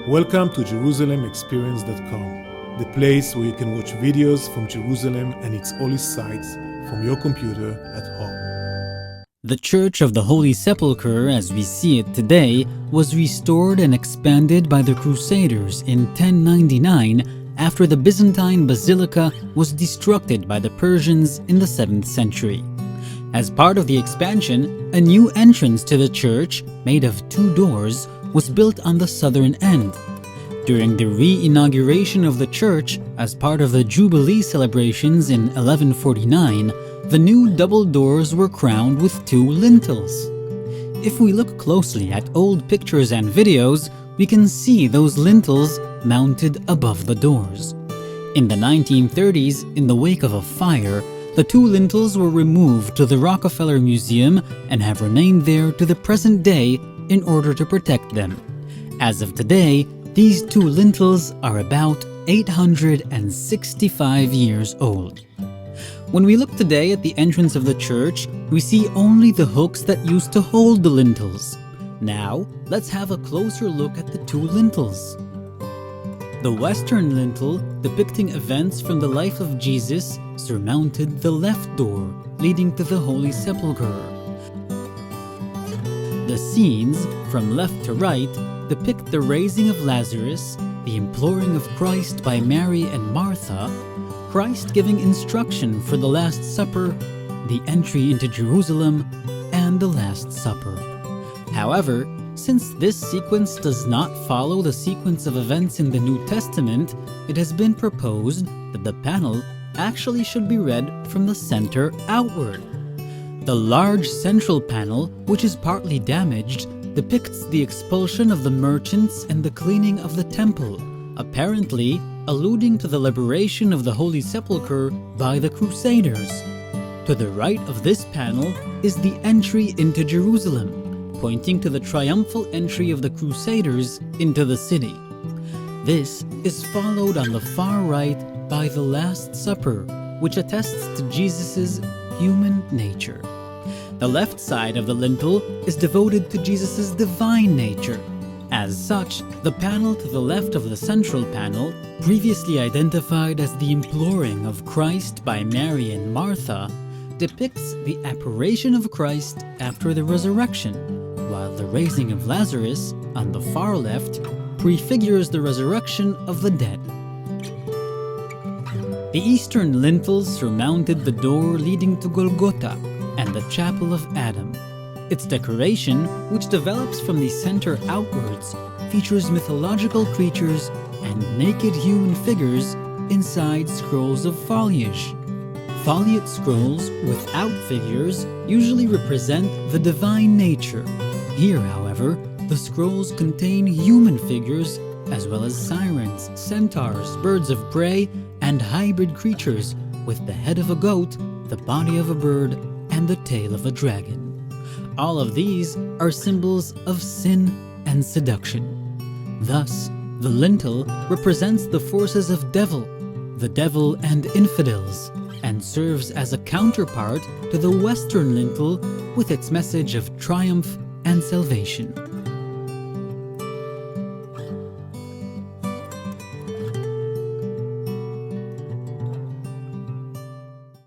Welcome to JerusalemExperience.com, the place where you can watch videos from Jerusalem and its holy sites from your computer at home. The Church of the Holy Sepulchre, as we see it today, was restored and expanded by the Crusaders in 1099 after the Byzantine Basilica was destructed by the Persians in the 7th century. As part of the expansion, a new entrance to the church, made of 2 doors, was built on the southern end. During the re-inauguration of the church as part of the Jubilee celebrations in 1149, the new double doors were crowned with 2 lintels. If we look closely at old pictures and videos, we can see those lintels mounted above the doors. In the 1930s, in the wake of a fire, the 2 lintels were removed to the Rockefeller Museum and have remained there to the present day in order to protect them. As of today, these 2 lintels are about 865 years old. When we look today at the entrance of the church, we see only the hooks that used to hold the lintels. Now, let's have a closer look at the 2 lintels. The western lintel, depicting events from the life of Jesus, surmounted the left door leading to the Holy Sepulchre. The scenes, from left to right, depict the raising of Lazarus, the imploring of Christ by Mary and Martha, Christ giving instruction for the Last Supper, the entry into Jerusalem, and the Last Supper. However, since this sequence does not follow the sequence of events in the New Testament, it has been proposed that the panel actually should be read from the center outward. The large central panel, which is partly damaged, depicts the expulsion of the merchants and the cleaning of the temple, apparently alluding to the liberation of the Holy Sepulchre by the Crusaders. To the right of this panel is the entry into Jerusalem, pointing to the triumphal entry of the Crusaders into the city. This is followed on the far right by the Last Supper, which attests to Jesus' human nature. The left side of the lintel is devoted to Jesus' divine nature. As such, the panel to the left of the central panel, previously identified as the imploring of Christ by Mary and Martha, depicts the apparition of Christ after the resurrection, while the raising of Lazarus, on the far left, prefigures the resurrection of the dead. The eastern lintels surmounted the door leading to Golgotha and the Chapel of Adam. Its decoration, which develops from the center outwards, features mythological creatures and naked human figures inside scrolls of foliage. Foliate scrolls without figures usually represent the divine nature. Here, however, the scrolls contain human figures as well as sirens, centaurs, birds of prey, and hybrid creatures with the head of a goat, the body of a bird, and the tail of a dragon. All of these are symbols of sin and seduction. Thus, the lintel represents the forces of the devil and infidels, and serves as a counterpart to the western lintel with its message of triumph and salvation.